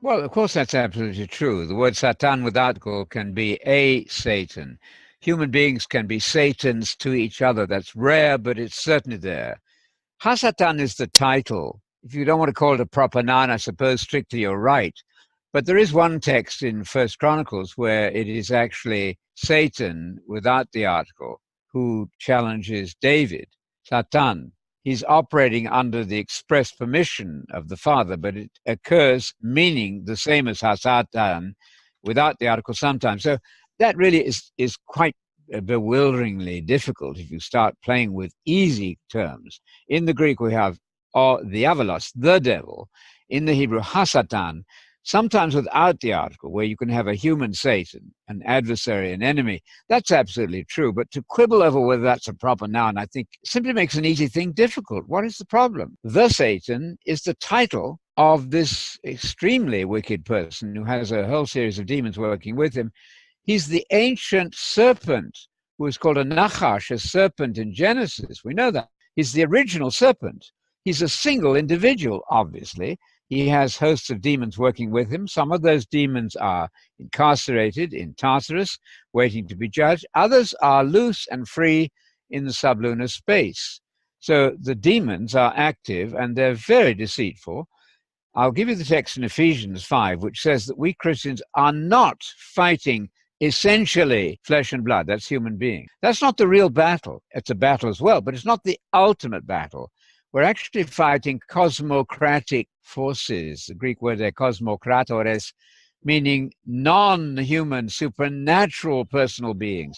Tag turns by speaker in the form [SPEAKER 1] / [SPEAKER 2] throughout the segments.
[SPEAKER 1] Well, of course, that's absolutely true. The word Satan with article can be a Satan. Human beings can be Satans to each other. That's rare, but it's certainly there. Hasatan is the title. If you don't want to call it a proper noun, I suppose strictly you're right. But there is one text in First Chronicles where it is actually Satan without the article who challenges David, Satan. He's operating under the express permission of the Father, but it occurs meaning the same as Hasatan without the article sometimes. So that really is quite bewilderingly difficult if you start playing with easy terms. In the Greek, we have Diabolos, the devil. In the Hebrew, Hasatan, sometimes without the article, where you can have a human Satan, an adversary, an enemy. That's absolutely true. But to quibble over whether that's a proper noun, I think simply makes an easy thing difficult. What is the problem? The Satan is the title of this extremely wicked person who has a whole series of demons working with him. He's the ancient serpent who is called a Nachash, a serpent in Genesis. We know that. He's the original serpent. He's a single individual, obviously. He has hosts of demons working with him. Some of those demons are incarcerated in Tartarus, waiting to be judged. Others are loose and free in the sublunar space. So the demons are active and they're very deceitful. I'll give you the text in Ephesians 5, which says that we Christians are not fighting essentially flesh and blood. That's human beings. That's not the real battle. It's a battle as well, but it's not the ultimate battle. We're actually fighting cosmocratic forces. The Greek word there, cosmokratores, meaning non-human, supernatural personal beings.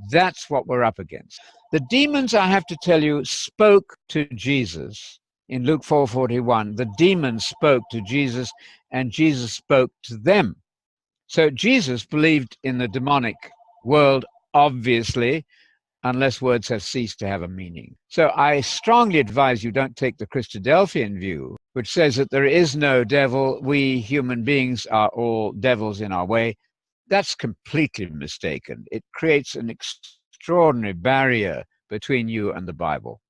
[SPEAKER 1] That's what we're up against. The demons, I have to tell you, spoke to Jesus. In Luke 4:41, the demons spoke to Jesus and Jesus spoke to them. So Jesus believed in the demonic world, obviously, unless words have ceased to have a meaning. So I strongly advise you don't take the Christadelphian view, which says that there is no devil. We human beings are all devils in our way. That's completely mistaken. It creates an extraordinary barrier between you and the Bible.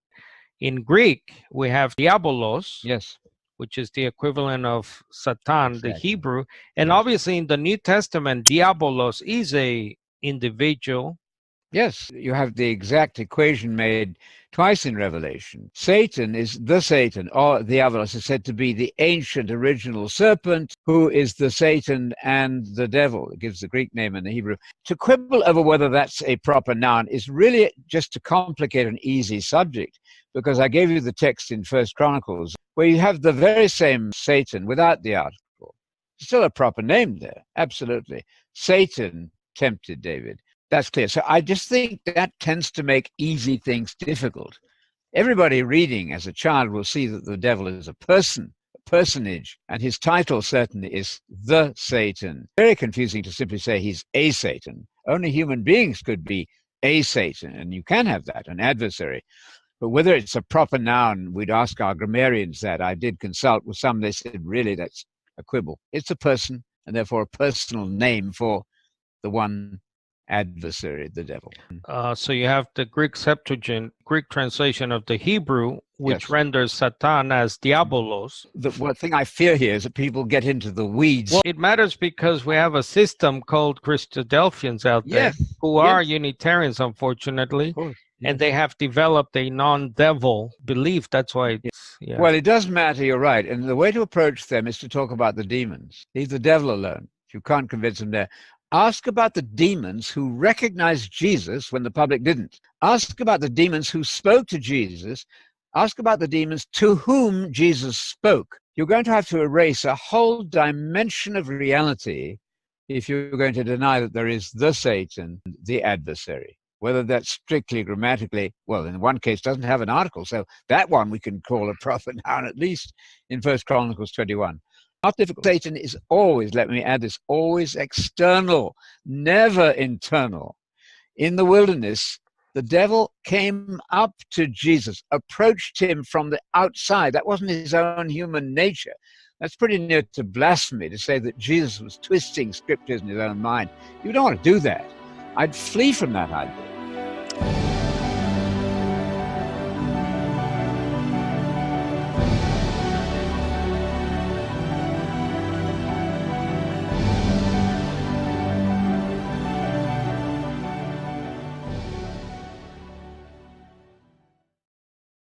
[SPEAKER 2] In Greek, we have Diabolos,
[SPEAKER 1] Yes,
[SPEAKER 2] which is the equivalent of Satan, the
[SPEAKER 1] exactly.
[SPEAKER 2] Hebrew. And
[SPEAKER 1] Yes.
[SPEAKER 2] obviously in the New Testament, Diabolos is a individual.
[SPEAKER 1] Yes, you have the exact equation made twice in Revelation. Satan is the Satan, or Diabolos is said to be the ancient original serpent, who is the Satan and the devil. It gives the Greek name and the Hebrew. To quibble over whether that's a proper noun is really just to complicate an easy subject, because I gave you the text in First Chronicles, where you have the very same Satan without the article. Still a proper name there, absolutely. Satan tempted David. That's clear. So I just think that tends to make easy things difficult. Everybody reading as a child will see that the devil is a person, a personage, and his title certainly is the Satan. Very confusing to simply say he's a Satan. Only human beings could be a Satan, and you can have that, an adversary. But whether it's a proper noun, we'd ask our grammarians that. I did consult with some, they said, really, that's a quibble. It's a person, and therefore a personal name for the one adversary, the devil.
[SPEAKER 2] So you have the Greek Septuagint, Greek translation of the Hebrew, which
[SPEAKER 1] Yes.
[SPEAKER 2] renders Satan as Diabolos.
[SPEAKER 1] The one thing I fear here is that people get into the weeds.
[SPEAKER 2] Well, it matters because we have a system called Christadelphians out there
[SPEAKER 1] Yes,
[SPEAKER 2] who are
[SPEAKER 1] yes.
[SPEAKER 2] Unitarians, unfortunately,
[SPEAKER 1] Of course.
[SPEAKER 2] and
[SPEAKER 1] Yes.
[SPEAKER 2] they have developed a non-devil belief. That's why it's, yeah.
[SPEAKER 1] Well, it does matter, you're right. And the way to approach them is to talk about the demons. Leave the devil alone. If you can't convince them there. Ask about the demons who recognized Jesus when the public didn't. Ask about the demons who spoke to Jesus. Ask about the demons to whom Jesus spoke. You're going to have to erase a whole dimension of reality if you're going to deny that there is the Satan, the adversary. Whether that's strictly grammatically, well, in one case doesn't have an article, so that one we can call a proper noun, at least in First Chronicles 21. Not difficult. Satan is always, let me add this, always external, never internal. In the wilderness, the devil came up to Jesus, approached him from the outside. That wasn't his own human nature. That's pretty near to blasphemy to say that Jesus was twisting scriptures in his own mind. You don't want to do that. I'd flee from that idea.